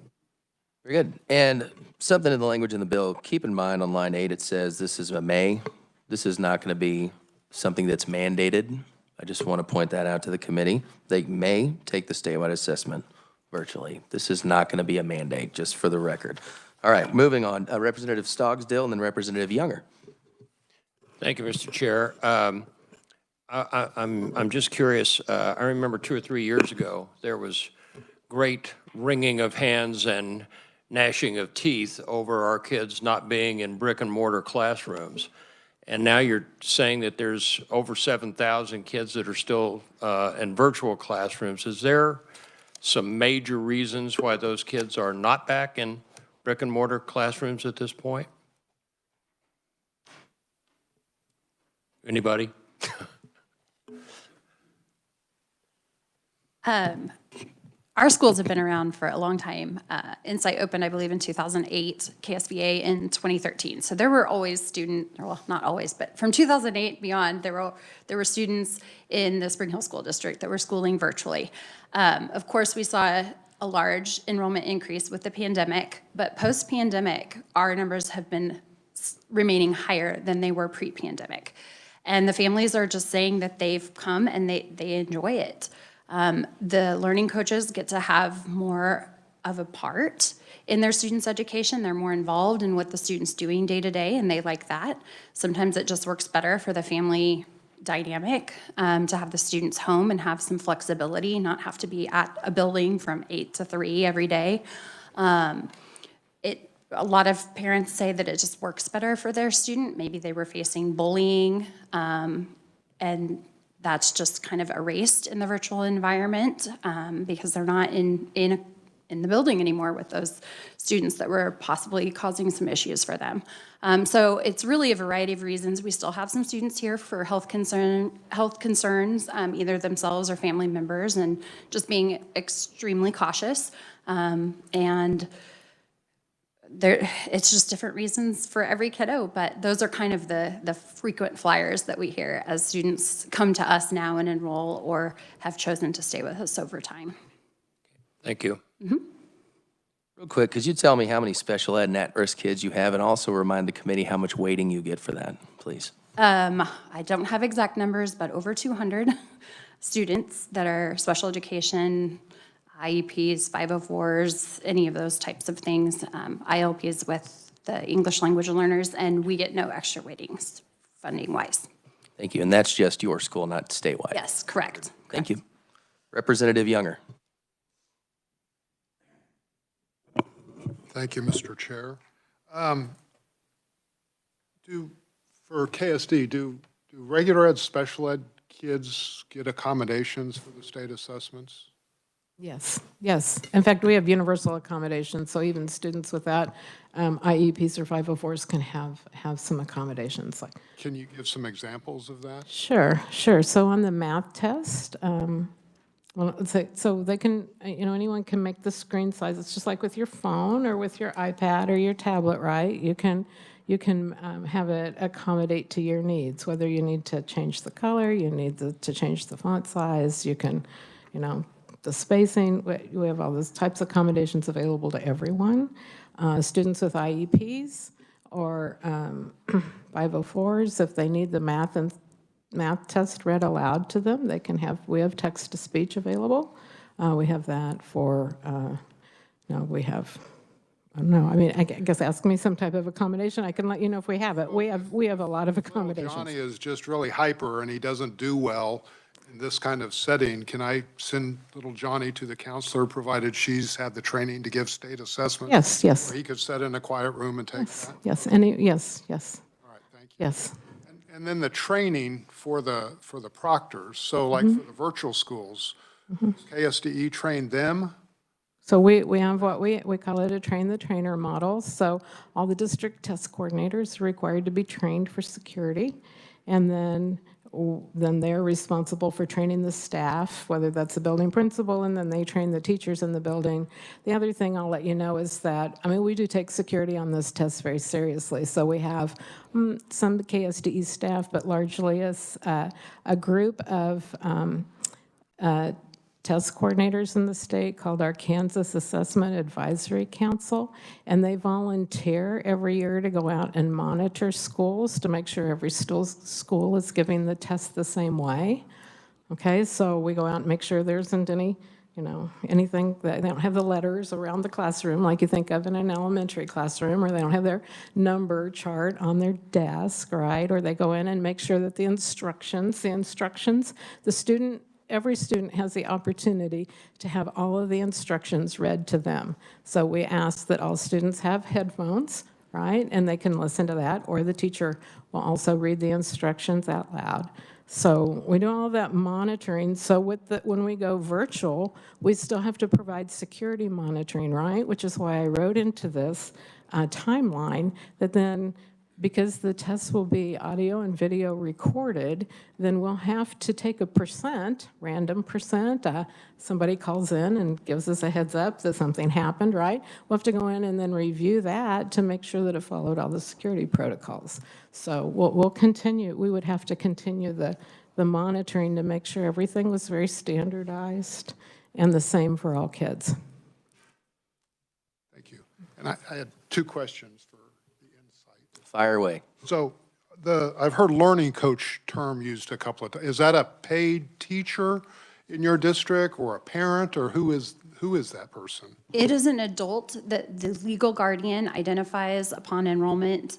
Very good. And something in the language in the bill, keep in mind on line 8, it says this is a may. This is not going to be something that's mandated. I just want to point that out to the committee. They may take the statewide assessment virtually. This is not going to be a mandate, just for the record. All right, moving on. Representative Stogsdill and then Representative Younger. Thank you, Mr. Chair. I'm just curious. I remember 2 or 3 years ago, there was great wringing of hands and gnashing of teeth over our kids not being in brick and mortar classrooms. And now you're saying that there's over 7,000 kids that are still in virtual classrooms. Is there some major reasons why those kids are not back in brick and mortar classrooms at this point? Anybody? Our schools have been around for a long time. Insight opened, I believe, in 2008, KSVA in 2013. So there were always well, not always, but from 2008 beyond, there were students in the Spring Hill School District that were schooling virtually. Of course, we saw a large enrollment increase with the pandemic, but post-pandemic, our numbers have been remaining higher than they were pre-pandemic. And the families are just saying that they've come and they enjoy it. The learning coaches get to have more of a part in their students' education. They're more involved in what the student's doing day to day, and they like that. Sometimes it just works better for the family dynamic to have the students home and have some flexibility, not have to be at a building from 8 to 3 every day. A lot of parents say that it just works better for their student. Maybe they were facing bullying, and that's just kind of erased in the virtual environment because they're not in in the building anymore with those students that were possibly causing some issues for them. So it's really a variety of reasons. We still have some students here for health concerns, either themselves or family members, and just being extremely cautious. And it's just different reasons for every kiddo, but those are kind of the frequent flyers that we hear as students come to us now and enroll or have chosen to stay with us over time. Thank you. Real quick, could you tell me how many special ed and at-risk kids you have, and also remind the committee how much weighting you get for that, please? I don't have exact numbers, but over 200 students that are special education, IEPs, 504s, any of those types of things, ILPs with the English language learners, and we get no extra weightings funding-wise. Thank you, and that's just your school, not statewide? Yes, correct. Thank you. Representative Younger. Thank you, Mr. Chair. For KSD, do regular ed, special ed kids get accommodations for the state assessments? Yes, yes. In fact, we have universal accommodations, so even students without IEPs or 504s can have some accommodations. Like, Can you give some examples of that? sure. So on the math test, well, so they can, anyone can make the screen size. It's just like with your phone or with your iPad or your tablet, right? You can have it accommodate to your needs, whether you need to change the color, you need to change the font size, you can, the spacing. We have all those types of accommodations available to everyone. Students with IEPs or 504s, if they need the math test read aloud to them, we have text-to-speech available. We have that for, we have, I don't know, I guess ask me some type of accommodation. I can let you know if we have it. We have a lot of accommodations. Johnny is just really hyper and he doesn't do well in this kind of setting. Can I send little Johnny to the counselor, provided she's had the training to give state assessments? Yes. Or he could sit in a quiet room and take that? Yes, yes. All right, thank you. Yes. And then the training for the proctors, so like for the virtual schools, does KSDE train them? So we have what we call it a train the trainer model. So all the district test coordinators are required to be trained for security, and then they're responsible for training the staff, whether that's the building principal, and then they train the teachers in the building. The other thing I'll let you know is that, we do take security on this test very seriously. So we have some KSDE staff, but largely as a group of test coordinators in the state called our Kansas Assessment Advisory Council, and they volunteer every year to go out and monitor schools to make sure every school is giving the test the same way. Okay, so we go out and make sure there isn't any, anything that they don't have the letters around the classroom like you think of in an elementary classroom, or they don't have their number chart on their desk, right? Or they go in and make sure that every student has the opportunity to have all of the instructions read to them. So we ask that all students have headphones, right? And they can listen to that, or the teacher will also read the instructions out loud. So we do all of that monitoring. So when we go virtual, we still have to provide security monitoring, right? Which is why I wrote into this timeline that then, because the tests will be audio and video recorded, then we'll have to take a random percent. Somebody calls in and gives us a heads up that something happened, right? We'll have to go in and then review that to make sure that it followed all the security protocols. So we'll continue, we would have to continue the monitoring to make sure everything was very standardized and the same for all kids. Thank you. And I had two questions for the insight. Fire away. So I've heard learning coach term used a couple of times. Is that a paid teacher in your district or a parent, or who is that person? It is an adult that the legal guardian identifies upon enrollment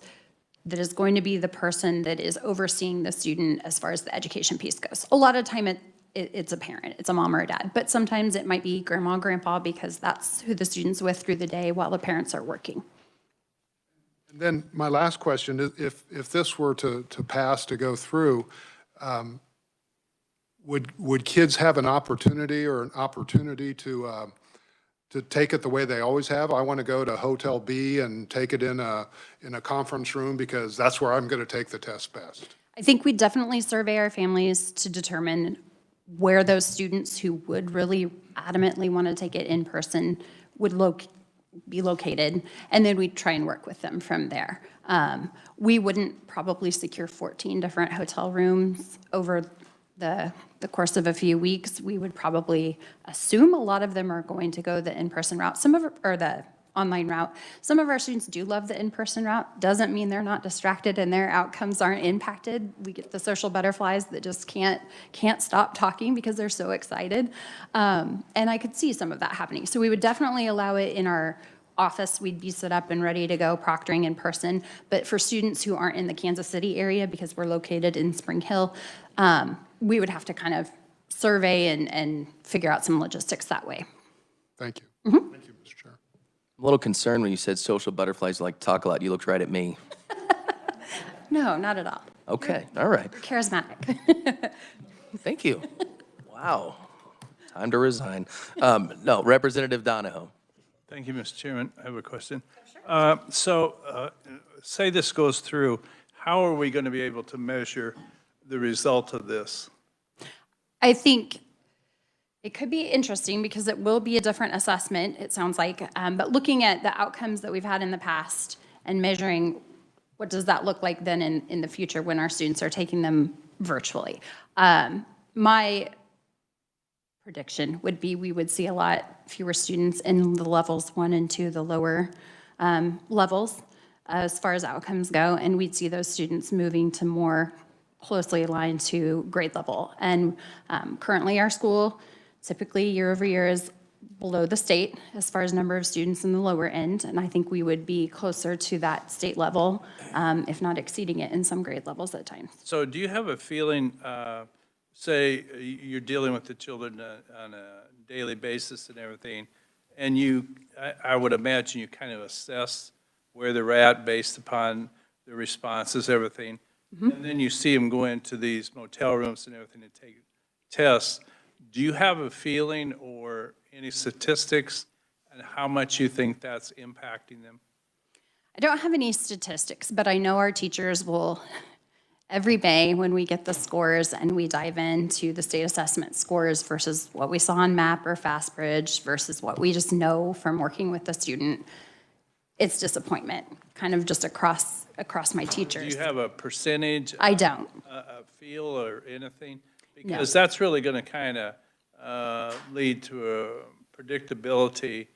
that is going to be the person that is overseeing the student as far as the education piece goes. A lot of time it's a parent, it's a mom or a dad, but sometimes it might be grandma, grandpa, because that's who the student's with through the day while the parents are working. And then my last question is, if this were to pass, to go through, would kids have an opportunity to to take it the way they always have. I want to go to Hotel B and take it in a conference room because that's where I'm going to take the test best. I think we definitely survey our families to determine where those students who would really adamantly want to take it in person would be located, and then we try and work with them from there. We wouldn't probably secure 14 different hotel rooms over the course of a few weeks. We would probably assume a lot of them are going to go the in-person route, or the online route. Some of our students do love the in-person route. Doesn't mean they're not distracted and their outcomes aren't impacted. We get the social butterflies that just can't stop talking because they're so excited. And I could see some of that happening. So we would definitely allow it in our office. We'd be set up and ready to go proctoring in person. But for students who aren't in the Kansas City area, because we're located in Spring Hill, we would have to kind of survey and figure out some logistics that way. Thank you. Thank you, Mr. Chair. I'm a little concerned when you said social butterflies like to talk a lot. You looked right at me. No, not at all. Okay, all right. You're charismatic. Thank you. Wow. Time to resign. No, Representative Donahoe. Thank you, Mr. Chairman. I have a question. Say this goes through, how are we going to be able to measure the result of this? I think it could be interesting because it will be a different assessment, it sounds like, but looking at the outcomes that we've had in the past and measuring what does that look like then in the future when our students are taking them virtually. My prediction would be we would see a lot fewer students in the levels 1 and 2, the lower levels as far as outcomes go, and we'd see those students moving to more closely aligned to grade level. And currently our school typically year over year is below the state as far as number of students in the lower end, and I think we would be closer to that state level, if not exceeding it in some grade levels at times. So do you have a feeling, say you're dealing with the children on a daily basis and everything, and I would imagine you kind of assess where they're at based upon the responses, everything, and then you see them go into these motel rooms and everything and take tests. Do you have a feeling or any statistics on how much you think that's impacting them? I don't have any statistics, but I know our teachers will, every May when we get the scores and we dive into the state assessment scores versus what we saw on MAP or FastBridge versus what we just know from working with the student, it's disappointment, kind of just across my teachers. Do you have a percentage? I don't. A feel or anything? Because that's really going to kind of lead to a predictability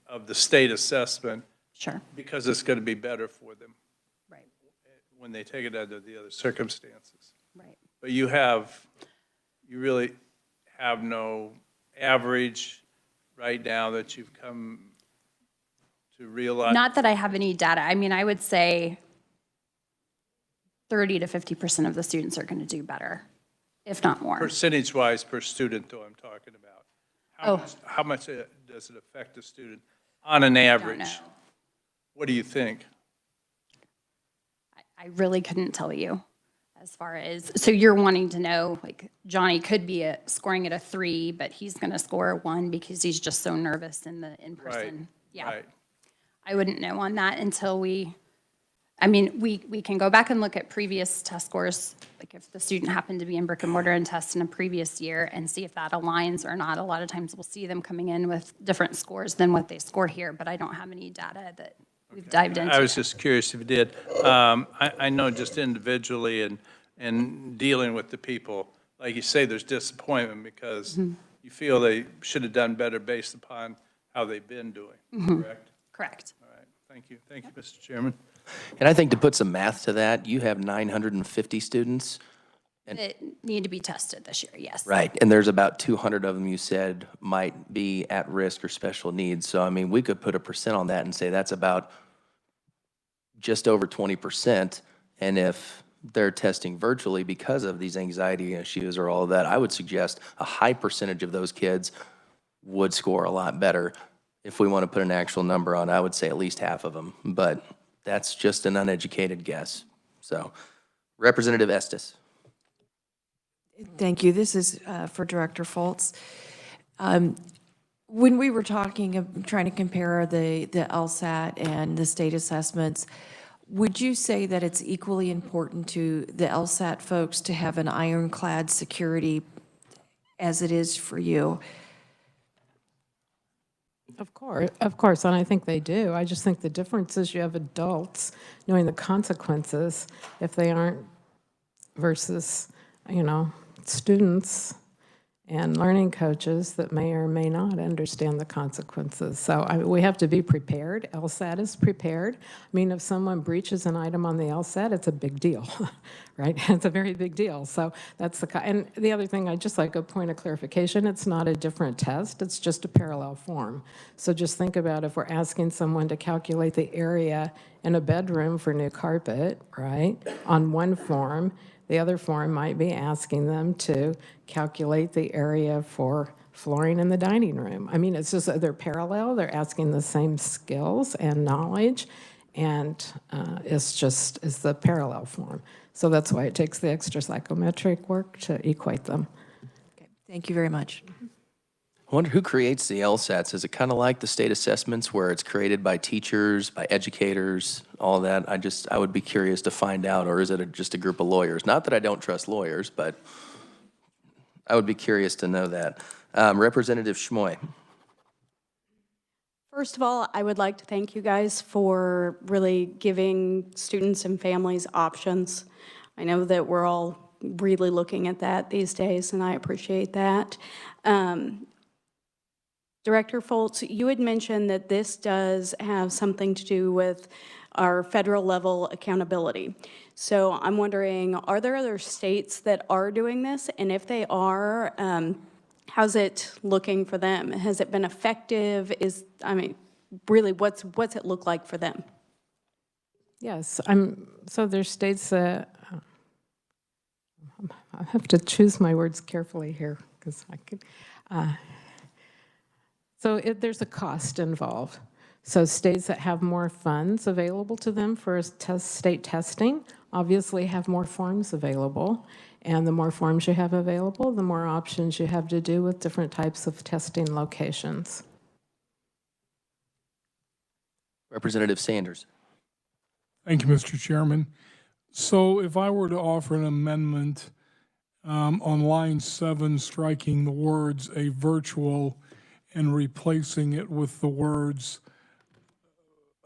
of the state assessment. Sure. Because it's going to be better for them. Right. When they take it under the other circumstances. Right. But you really have no average right now that you've come to realize? Not that I have any data. I mean, I would say 30 to 50% of the students are going to do better, if not more. Percentage-wise per student, though, I'm talking about. How much does it affect a student on an average? I don't know. What do you think? I really couldn't tell you as far as, so you're wanting to know, like, Johnny could be scoring at a 3, but he's going to score a 1 because he's just so nervous in the in-person. Right. Yeah. Right. I wouldn't know on that until we can go back and look at previous test scores, like if the student happened to be in brick and mortar and test in a previous year and see if that aligns or not. A lot of times we'll see them coming in with different scores than what they score here, but I don't have any data that we've dived into. I was just curious if you did. I know just individually and dealing with the people, like you say, there's disappointment because you feel they should have done better based upon how they've been doing, correct? Correct. All right, thank you. Thank you, Mr. Chairman. And I think to put some math to that, you have 950 students. That need to be tested this year, yes. Right, and there's about 200 of them you said might be at risk or special needs. So, I mean, we could put a percent on that and say that's about just over 20%. And if they're testing virtually because of these anxiety issues or all of that, I would suggest a high percentage of those kids would score a lot better. If we want to put an actual number on, I would say at least half of them, but that's just an uneducated guess. So, Representative Estes. Thank you. This is for Director Foltz. When we were talking, trying to compare the LSAT and the state assessments, would you say that it's equally important to the LSAT folks to have an ironclad security as it is for you? Of course, and I think they do. I just think the difference is you have adults knowing the consequences if they aren't versus, students and learning coaches that may or may not understand the consequences. So we have to be prepared. LSAT is prepared. I mean, if someone breaches an item on the LSAT, it's a big deal, right? It's a very big deal. So that's and the other thing, I'd just like a point of clarification, it's not a different test, it's just a parallel form. So just think about if we're asking someone to calculate the area in a bedroom for new carpet, right, on one form, the other form might be asking them to calculate the area for flooring in the dining room. I mean, it's just, they're parallel, they're asking the same skills and knowledge, and it's the parallel form. So that's why it takes the extra psychometric work to equate them. Okay, thank you very much. I wonder who creates the LSATs. Is it kind of like the state assessments where it's created by teachers, by educators, all that? I would be curious to find out, or is it just a group of lawyers? Not that I don't trust lawyers, but I would be curious to know that. Representative Schmoy. First of all, I would like to thank you guys for really giving students and families options. I know that we're all really looking at that these days, and I appreciate that. Director Foltz, you had mentioned that this does have something to do with our federal level accountability. So I'm wondering, are there other states that are doing this? And if they are, how's it looking for them? Has it been effective? Really, what's it look like for them? Yes, so there's states that, I have to choose my words carefully here, because I could, there's a cost involved. So states that have more funds available to them for state testing obviously have more forms available. And the more forms you have available, the more options you have to do with different types of testing locations. Representative Sanders. Thank you, Mr. Chairman. So if I were to offer an amendment on line 7, striking the words "a virtual" and replacing it with the words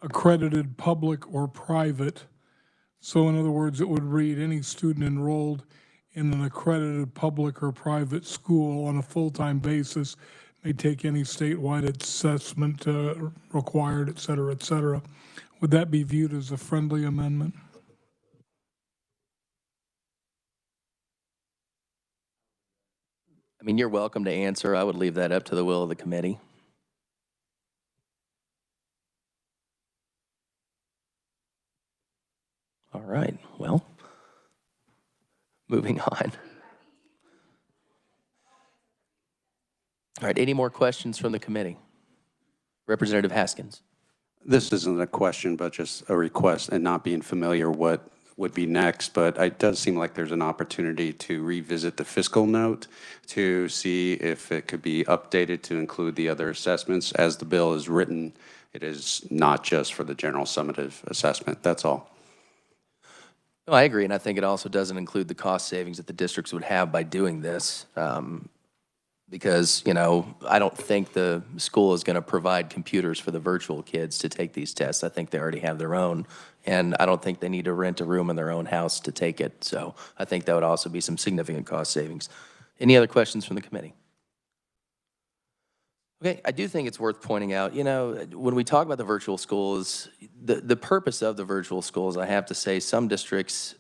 accredited public or private. So in other words, it would read, any student enrolled in an accredited public or private school on a full-time basis may take any statewide assessment required, et cetera, et cetera. Would that be viewed as a friendly amendment? I mean, you're welcome to answer. I would leave that up to the will of the committee. All right, well, moving on. All right, any more questions from the committee? Representative Haskins. This isn't a question, but just a request, and not being familiar what would be next, but it does seem like there's an opportunity to revisit the fiscal note to see if it could be updated to include the other assessments. As the bill is written, it is not just for the general summative assessment. That's all. No, I agree, and I think it also doesn't include the cost savings that the districts would have by doing this. Because, I don't think the school is going to provide computers for the virtual kids to take these tests. I think they already have their own, and I don't think they need to rent a room in their own house to take it. So I think that would also be some significant cost savings. Any other questions from the committee? Okay, I do think it's worth pointing out, when we talk about the virtual schools, the purpose of the virtual schools, I have to say, some districts,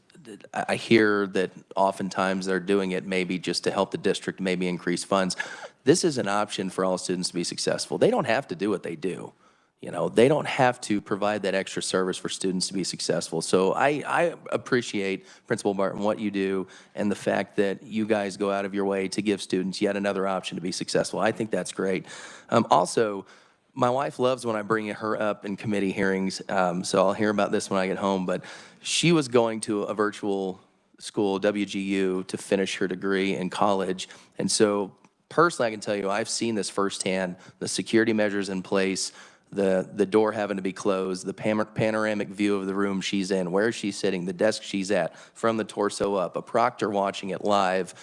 I hear that oftentimes they're doing it maybe just to help the district, maybe increase funds. This is an option for all students to be successful. They don't have to do what they do. They don't have to provide that extra service for students to be successful. So I appreciate, Principal Barton, what you do and the fact that you guys go out of your way to give students yet another option to be successful. I think that's great. Also, my wife loves when I bring her up in committee hearings, so I'll hear about this when I get home, but she was going to a virtual school, WGU, to finish her degree in college, and so personally, I can tell you, I've seen this firsthand, the security measures in place, the door having to be closed, the panoramic view of the room she's in, where she's sitting, the desk she's at, from the torso up, a proctor watching it live,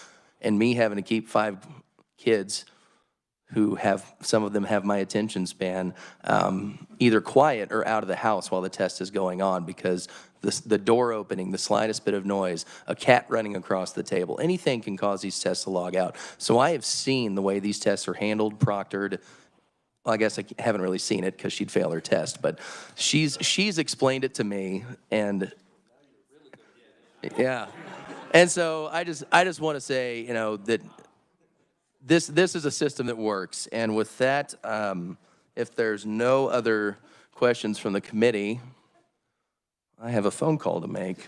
and me having to keep 5 kids who have, some of them have my attention span, either quiet or out of the house while the test is going on, because the door opening, the slightest bit of noise, a cat running across the table, anything can cause these tests to log out. So I have seen the way these tests are handled, proctored. Well, I guess I haven't really seen it because she'd fail her test, but she's explained it to me, and yeah. And so I just want to say, you know, that this is a system that works. And with that, if there's no other questions from the committee, I have a phone call to make.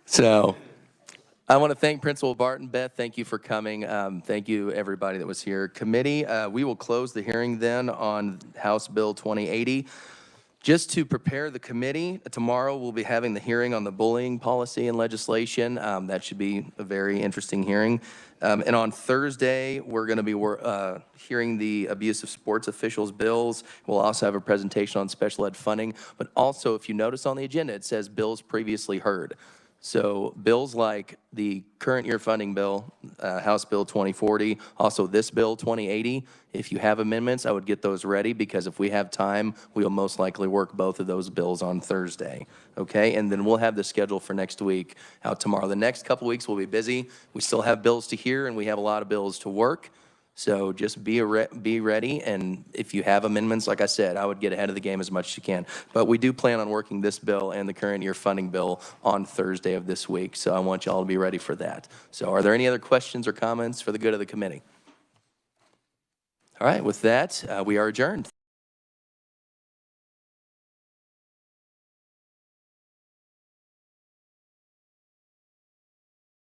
So I want to thank Principal Barton. Beth, thank you for coming. Thank you, everybody that was here. Committee, we will close the hearing then on House Bill 2080. Just to prepare the committee, tomorrow we'll be having the hearing on the bullying policy and legislation. That should be a very interesting hearing. And on Thursday, we're going to be hearing the abuse of sports officials bills. We'll also have a presentation on special ed funding. But also, if you notice on the agenda, it says bills previously heard. So bills like the current year funding bill, House Bill 2040, also this bill 2080, if you have amendments, I would get those ready, because if we have time, we'll most likely work both of those bills on Thursday, okay? And then we'll have the schedule for next week out tomorrow. The next couple weeks will be busy. We still have bills to hear, and we have a lot of bills to work. So just be ready, and if you have amendments, like I said, I would get ahead of the game as much as you can. But we do plan on working this bill and the current year funding bill on Thursday of this week, so I want you all to be ready for that. So are there any other questions or comments for the good of the committee? All right, with that, we are adjourned.